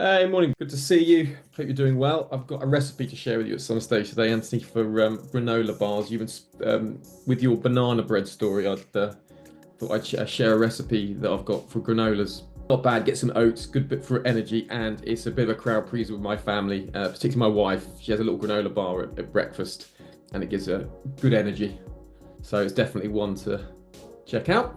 Hey, morning. Good to see you. Hope you're doing well. I've got a recipe to share with you at some stage today, Anthony, for granola bars. With your banana bread story, thought I'd share a recipe that I've got for granolas. Not bad. Get some oats, good bit for energy, and it's a bit of a crowd pleaser with my family, particularly my wife. She has a little granola bar at breakfast, and it gives her good energy. So it's definitely one to check out.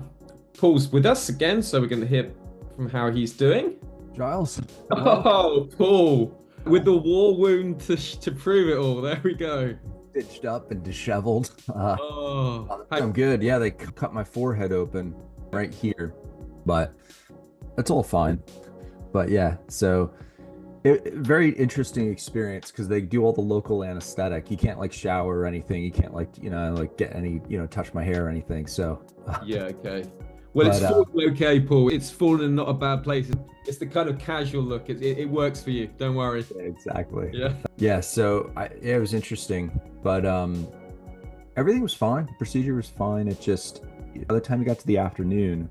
Paul's with us again, so we're going to hear from how he's doing. Giles. Oh, Paul, with the war wound to prove it all. There we go. Stitched up and disheveled. Oh, I'm good. Yeah, they cut my forehead open right here, but that's all fine. But yeah, so very interesting experience because they do all the local anesthetic. You can't like shower or anything. You can't like get any touch my hair or anything. So yeah, okay. Well, it's fallen okay, Paul. It's fallen in not a bad place. It's the kind of casual look. It works for you. Don't worry. Yeah, exactly. Yeah. Yeah. So it was interesting, but everything was fine. The procedure was fine. It just by the time you got to the afternoon,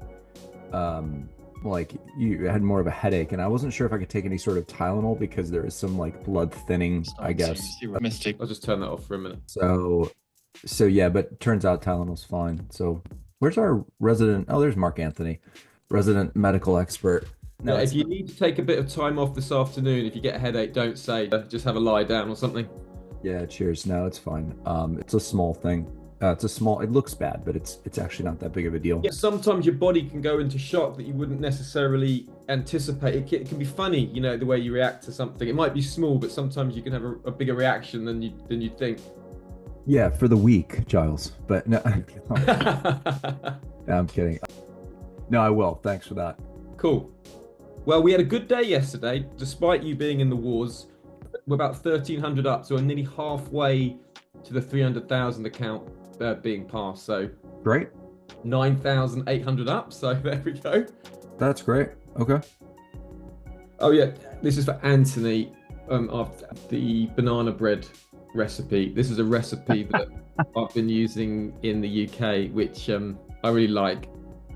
like you had more of a headache, and I wasn't sure if I could take any sort of Tylenol because there is some like blood thinning, I guess. Mystic. I'll just turn that off for a minute. So yeah, but turns out Tylenol's fine. So where's our resident? Oh, there's Mark Anthony, resident medical expert. No, if you need to take a bit of time off this afternoon, if you get a headache, don't say, just have a lie down or something. Yeah, cheers. No, it's fine. It's a small thing. It looks bad, but it's actually not that big of a deal. Yeah, sometimes your body can go into shock that you wouldn't necessarily anticipate. It can be funny, the way you react to something. It might be small, but sometimes you can have a bigger reaction than you think. Yeah, for the week, Giles. But no, I'm kidding. No, I will. Thanks for that. Cool. Well, we had a good day yesterday, despite you being in the wars. We're about 1,300 up, so we're nearly halfway to the 300,000 account being passed. So great. 9,800 up. So there we go. That's great. Okay. Oh yeah, this is for Anthony. After the banana bread recipe. This is a recipe that I've been using in the UK, which I really like.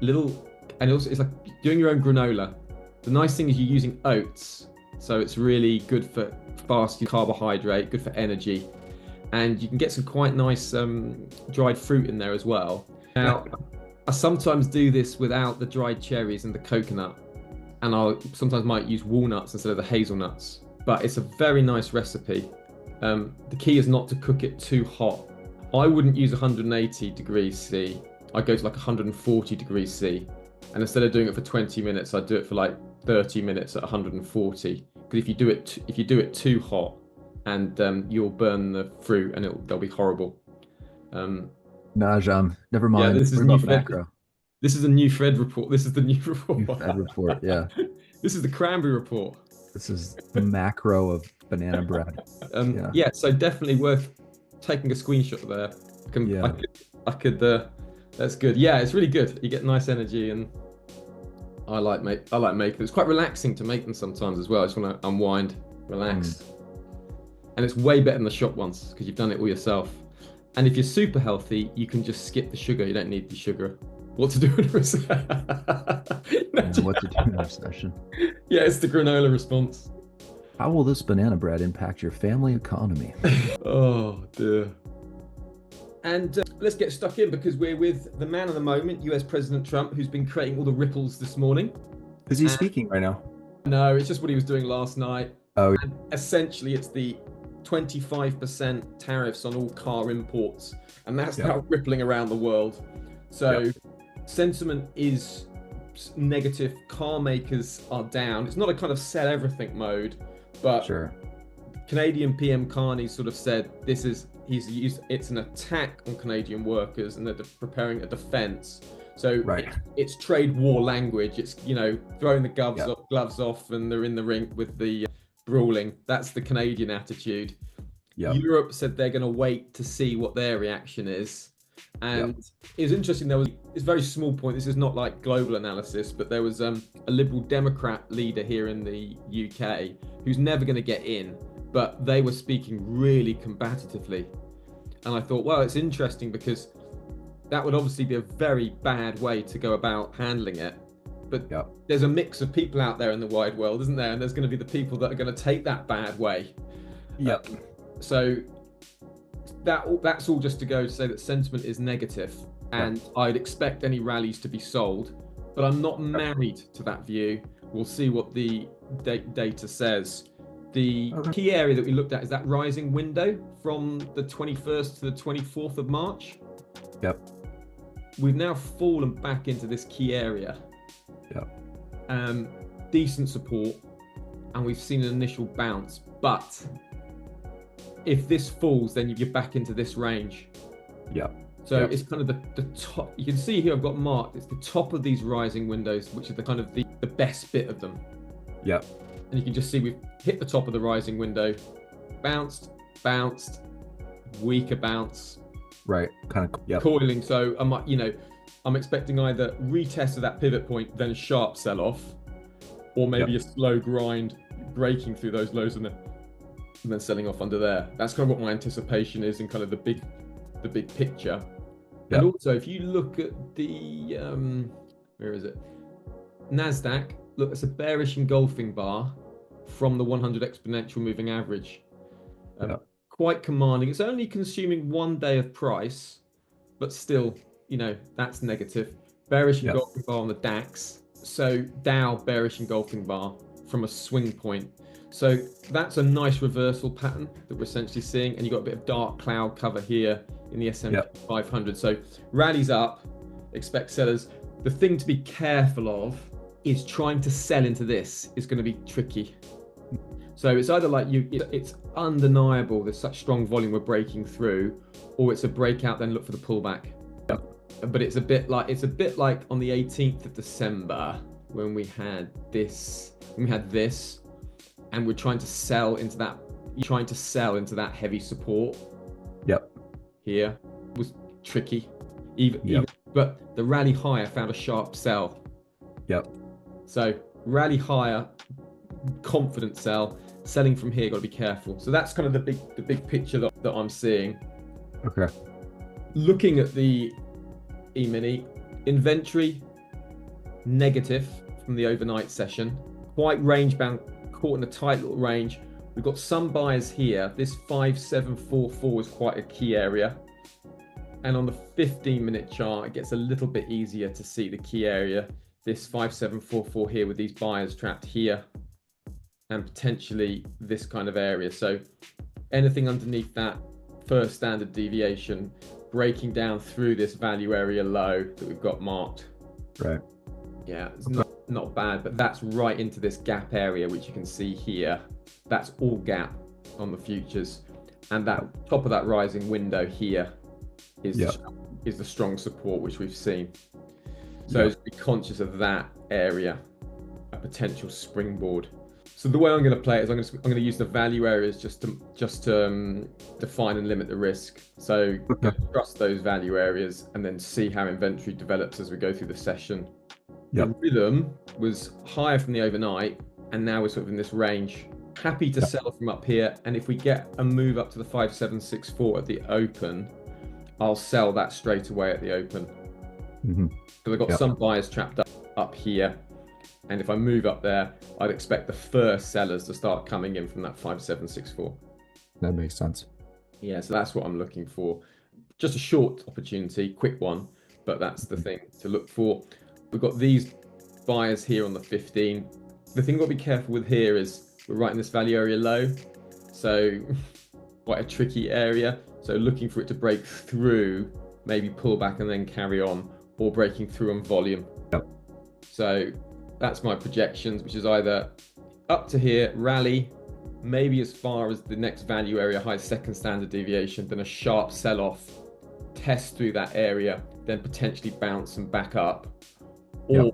And also it's like doing your own granola. The nice thing is you're using oats, so it's really good for fast carbohydrate, good for energy, and you can get some quite nice dried fruit in there as well. Now, I sometimes do this without the dried cherries and the coconut, and I sometimes might use walnuts instead of the hazelnuts, but it's a very nice recipe. The key is not to cook it too hot. I wouldn't use 180 degrees C. I go to like 140 degrees C. And instead of doing it for 20 minutes, I'd do it for like 30 minutes at 140. Because if you do it too hot, and you'll burn the fruit, and they'll be horrible. Nah, Jam. Never mind. Yeah, this is new macro. This is a new Fred report. This is the new report. New Fred report. Yeah. This is the cranberry report. This is the macro of banana bread. Yeah. So definitely worth taking a screenshot there. I could. That's good. Yeah, it's really good. You get nice energy, and I like making them. It's quite relaxing to make them sometimes as well. I just want to unwind, relax. And it's way better than the shop ones because you've done it all yourself. And if you're super healthy, you can just skip the sugar. You don't need the sugar. What to do in a recession? What to do in a recession? Yeah, it's the granola response. How will this banana bread impact your family economy? Oh dear. And let's get stuck in because we're with the man of the moment, US President Trump, who's been creating all the ripples this morning. Is he speaking right now? No, it's just what he was doing last night. Oh, and essentially, it's the 25% tariffs on all car imports, and that's now rippling around the world. So sentiment is negative. Car makers are down. It's not a kind of sell everything mode, but sure. Canadian PM Carney sort of said it's an attack on Canadian workers, and they're preparing a defense. So it's trade war language. It's throwing the gloves off, and they're in the ring with the brawling. That's the Canadian attitude. Europe said they're going to wait to see what their reaction is. And it was interesting. It's a very small point. This is not like global analysis, but there was a Liberal Democrat leader here in the UK who's never going to get in, but they were speaking really combatively. And I thought, well, it's interesting because that would obviously be a very bad way to go about handling it. But Yep. there's a mix of people out there in the wide world, isn't there? And there's going to be the people that are going to take that bad way. Yep. So that's all just to go to say that sentiment is negative, and I'd expect any rallies to be sold, but I'm not married to that view. We'll see what the data says. The key area that we looked at is that rising window from the 21st to the 24th of March. Yep. We've now fallen back into this key area. Yep. Decent support, and we've seen an initial bounce, but if this falls, then you're back into this range. Yep. So it's kind of the top. You can see here I've got marked. It's the top of these rising windows, which is the kind of the best bit of them. Yep. And you can just see we've hit the top of the rising window, bounced, weaker bounce, Right. Kind of. Yep. coiling. So I'm expecting either retest of that pivot point, then a sharp sell off, or maybe a slow grind, breaking through those lows and then selling off under there. That's kind of what my anticipation is in kind of the big picture. Yep. And also, if you look at the where is it? NASDAQ. Look, it's a bearish engulfing bar from the 100 exponential moving average. Quite commanding. It's only consuming 1 day of price, but still, that's negative. Bearish engulfing bar on the DAX. So Dow bearish engulfing bar from a swing point. So that's a nice reversal pattern that we're essentially seeing. And you've got a bit of dark cloud cover here in the S&P 500. So rallies up, expect sellers. The thing to be careful of is trying to sell into this is going to be tricky. So it's either like it's undeniable there's such strong volume we're breaking through, or it's a breakout, then look for the pullback. But it's a bit like on the 18th of December when we had this, and we're trying to sell into that heavy support. Here was tricky. But the rally higher found a sharp sell. So rally higher, confident sell. Selling from here, got to be careful. So that's kind of the big picture that I'm seeing. Okay. Looking at the E-mini inventory, negative from the overnight session. Quite range bound, caught in a tight little range. We've got some buyers here. This 5744 is quite a key area. And on the 15-minute chart, it gets a little bit easier to see the key area. This 5744 here with these buyers trapped here, and potentially this kind of area. So anything underneath that first standard deviation, breaking down through this value area low that we've got marked. Right. Yeah, it's not bad, but that's right into this gap area, which you can see here. That's all gap on the futures. And that top of that rising window here is the strong support which we've seen. So just be conscious of that area, a potential springboard. So the way I'm going to play it is I'm going to use the value areas just to define and limit the risk. So trust those value areas and then see how inventory develops as we go through the session. The rhythm was higher from the overnight, and now we're sort of in this range. Happy to sell from up here, and if we get a move up to the 5764 at the open, I'll sell that straight away at the open. Because I've got some buyers trapped up here, and if I move up there, I'd expect the first sellers to start coming in from that 5764. That makes sense. Yeah, so that's what I'm looking for. Just a short opportunity, quick one, but that's the thing to look for. We've got these buyers here on the 15. The thing we've got to be careful with here is we're right in this value area low, so quite a tricky area. So looking for it to break through, maybe pull back and then carry on, or breaking through on volume. So that's my projections, which is either up to here, rally, maybe as far as the next value area, high second standard deviation, then a sharp sell-off, test through that area, then potentially bounce and back up, or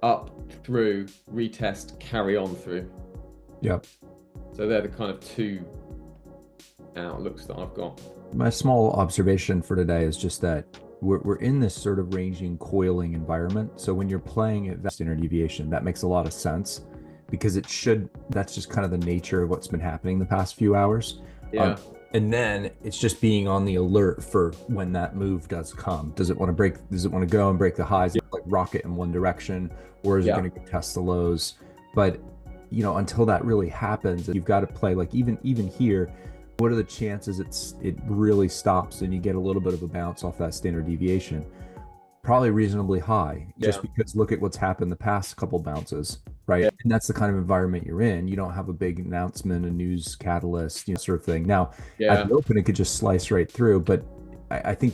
up through, retest, carry on through. So they're the kind of two outlooks that I've got. My small observation for today is just that we're in this sort of ranging, coiling environment. So when you're playing at standard deviation, that makes a lot of sense, because that's just kind of the nature of what's been happening the past few hours. And then it's just being on the alert for when that move does come. Does it want to break? Does it want to go and break the highs, like rocket in one direction, or is it going to test the lows? But until that really happens, you've got to play like even here. What are the chances it really stops and you get a little bit of a bounce off that standard deviation? Probably reasonably high, just because look at what's happened the past couple bounces, right? Yeah. And that's the kind of environment you're in. You don't have a big announcement, a news catalyst, sort of thing. Now, at the open, it could just slice right through. But I think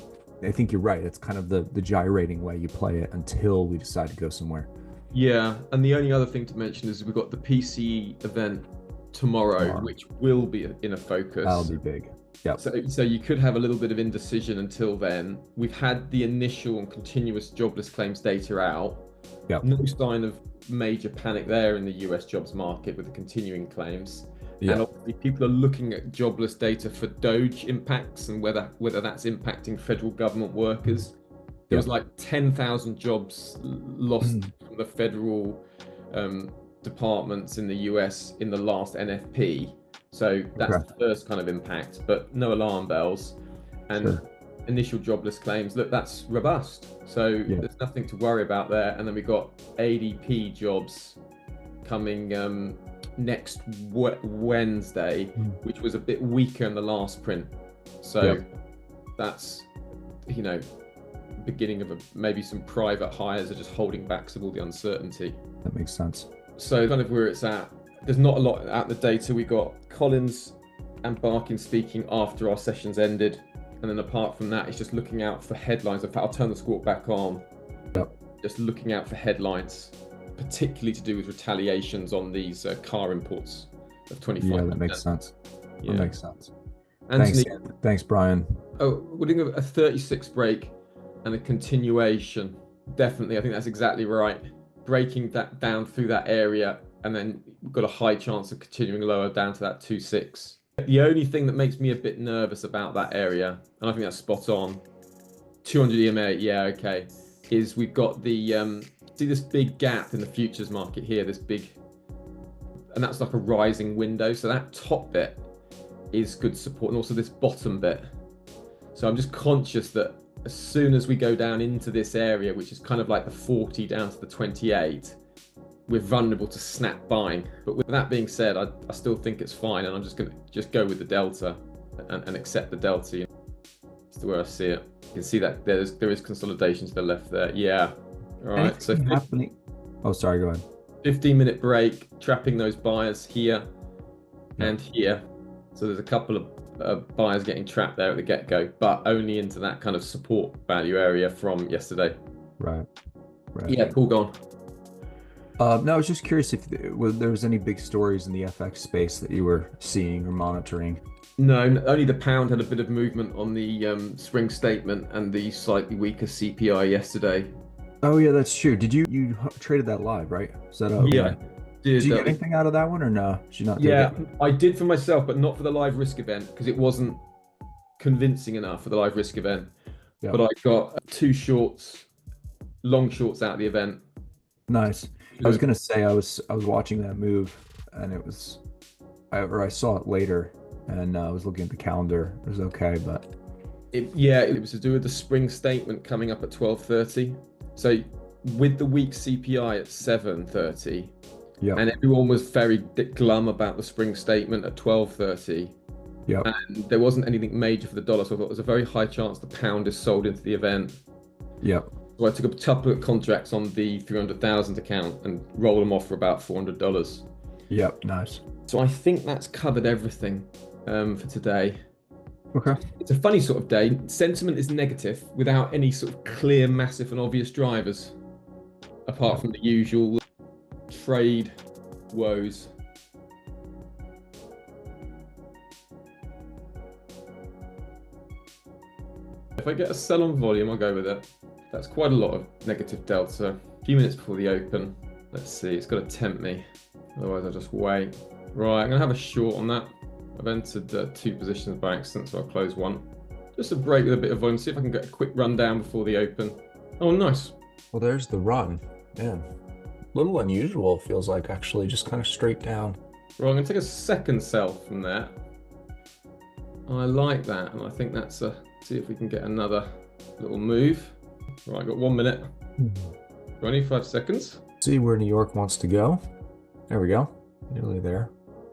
you're right. It's kind of the gyrating way you play it until we decide to go somewhere. Yeah, and the only other thing to mention is we've got the PCE event tomorrow, which will be in a focus. That'll be big. Yep. So you could have a little bit of indecision until then. We've had the initial and continuous jobless claims data out. Yep. No sign of major panic there in the US jobs market with the continuing claims. Yep. And obviously people are looking at jobless data for DOGE impacts and whether that's impacting federal government workers. There was like 10,000 jobs lost from the federal departments in the US in the last NFP. So that's the first kind of impact, but no alarm bells. And initial jobless claims, look, that's robust. So there's nothing to worry about there. And then we got ADP jobs coming next Wednesday, which was a bit weaker in the last print. So that's, beginning of maybe some private hires are just holding back some of all the uncertainty. That makes sense. So kind of where it's at. There's not a lot out the data. We got Collins and Barkin speaking after our sessions ended. And then apart from that, it's just looking out for headlines. In fact, I'll turn the squawk back on. Yep. Just looking out for headlines, particularly to do with retaliations on these car imports of 25%. Yeah, that makes sense. That makes sense. Anthony, thanks, Brian. Oh, we're doing a 36 break and a continuation. Definitely, I think that's exactly right. Breaking that down through that area, and then we've got a high chance of continuing lower down to that 2.6. The only thing that makes me a bit nervous about that area, and I think that's spot on, 200 EMA, is we've got the, see this big gap in the futures market here, this big, and that's like a rising window. So that top bit is good support, and also this bottom bit. So I'm just conscious that as soon as we go down into this area, which is kind of like the 40 down to the 28, we're vulnerable to snap buying. But with that being said, I still think it's fine, and I'm just going to go with the delta and accept the delta. That's the way I see it. You can see that there is consolidation to the left there. Yeah. All right. So happening. Oh, sorry. Go ahead. 15-minute break, trapping those buyers here and here. So there's a couple of buyers getting trapped there at the get-go, but only into that kind of support value area from yesterday. Right. Yeah, Paul, gone. No, I was just curious if there was any big stories in the FX space that you were seeing or monitoring. No, only the pound had a bit of movement on the spring statement and the slightly weaker CPI yesterday. Oh yeah, that's true. Did you traded that live, right? Is that okay? Yeah. Did you get anything out of that one or no? Did you not? Yeah, I did for myself, but not for the live risk event because it wasn't convincing enough for the live risk event. Yep. But I got 2 shorts, long shorts out of the event. Nice. I was gonna say I was watching that move, and I saw it later, and I was looking at the calendar. It was okay, but it was to do with the spring statement coming up at 12:30. So with the weak CPI at 7:30. Yeah. And everyone was very glum about the spring statement at 12:30. Yeah. And there wasn't anything major for the dollar, so I thought there's a very high chance the pound is sold into the event. Yeah. So I took a couple of contracts on the 300,000 account and rolled them off for about $400. Yep, nice. So I think that's covered everything for today. Okay. It's a funny sort of day. Sentiment is negative without any sort of clear, massive and obvious drivers, apart from the usual trade woes. If I get a sell on volume, I'll go with it. That's quite a lot of negative delta. A few minutes before the open. Let's see, it's got to tempt me. Otherwise I'll just wait. Right, I'm gonna have a short on that. I've entered 2 positions by accident, so I'll close 1. Just a break with a bit of volume, see if I can get a quick rundown before the open. Oh, nice. Well, there's the run. Man, a little unusual, feels like, actually, just kind of straight down. Right, I'm gonna take a second sell from there. I like that, and I think that's a. See if we can get another little move. Right, got 1 minute, 25 seconds. See where New York wants to go. There we go. Nearly there.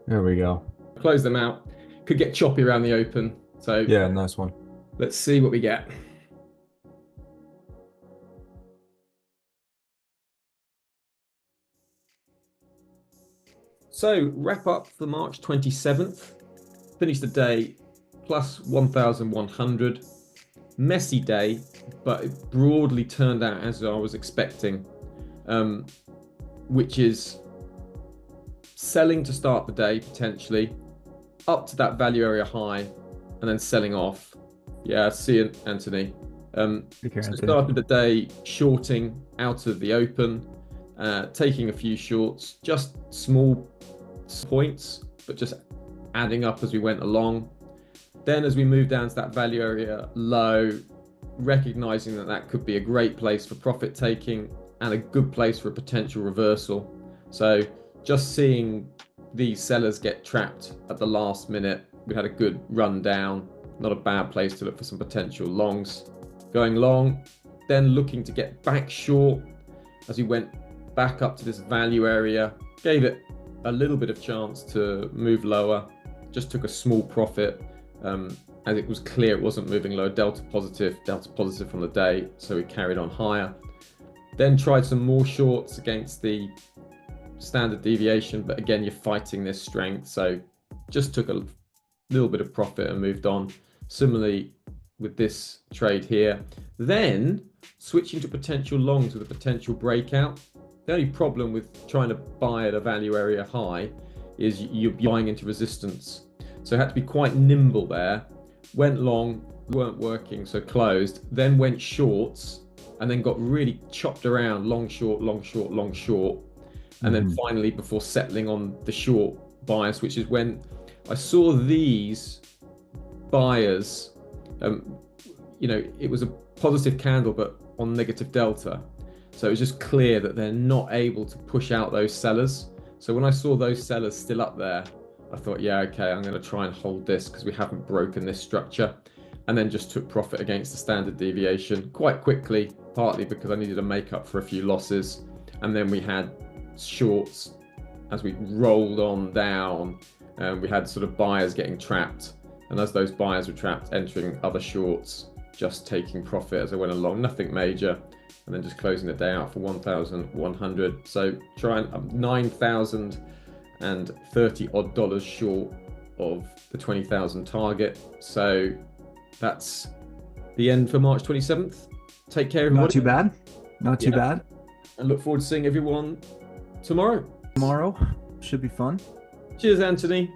There we go. Close them out. Could get choppy around the open. So Yeah, nice one. let's see what we get. So wrap up for March 27th. Finish the day plus 1,100. Messy day, but it broadly turned out as I was expecting, which is selling to start the day potentially up to that value area high and then selling off. Yeah, see you, Anthony. Take care, So Anthony. started the day shorting out of the open, taking a few shorts, just small points, but just adding up as we went along. Then as we moved down to that value area low, recognizing that that could be a great place for profit taking and a good place for a potential reversal. So just seeing these sellers get trapped at the last minute, we had a good run down, not a bad place to look for some potential longs. Going long, then looking to get back short as we went back up to this value area, gave it a little bit of chance to move lower, just took a small profit as it was clear it wasn't moving lower, delta positive from the day, so we carried on higher. Then tried some more shorts against the standard deviation, but again you're fighting this strength, so just took a little bit of profit and moved on. Similarly with this trade here, then switching to potential longs with a potential breakout. The only problem with trying to buy at a value area high is you're buying into resistance, so I had to be quite nimble there. Went long, weren't working, so closed, then went shorts and then got really chopped around, long short, long short, long short, and then finally before settling on the short bias, which is when I saw these buyers, it was a positive candle but on negative delta, so it was just clear that they're not able to push out those sellers. So when I saw those sellers still up there, I thought, yeah, okay, I'm going to try and hold this because we haven't broken this structure, and then just took profit against the standard deviation quite quickly, partly because I needed to make up for a few losses. And then we had shorts as we rolled on down, and we had sort of buyers getting trapped, and as those buyers were trapped, entering other shorts, just taking profit as I went along, nothing major, and then just closing the day out for 1,100. So trying $9,030 odd dollars short of the 20,000 target. So that's the end for March 27th. Take care, everybody. Not too bad. Not too bad. And look forward to seeing everyone tomorrow. Tomorrow should be fun. Cheers, Anthony.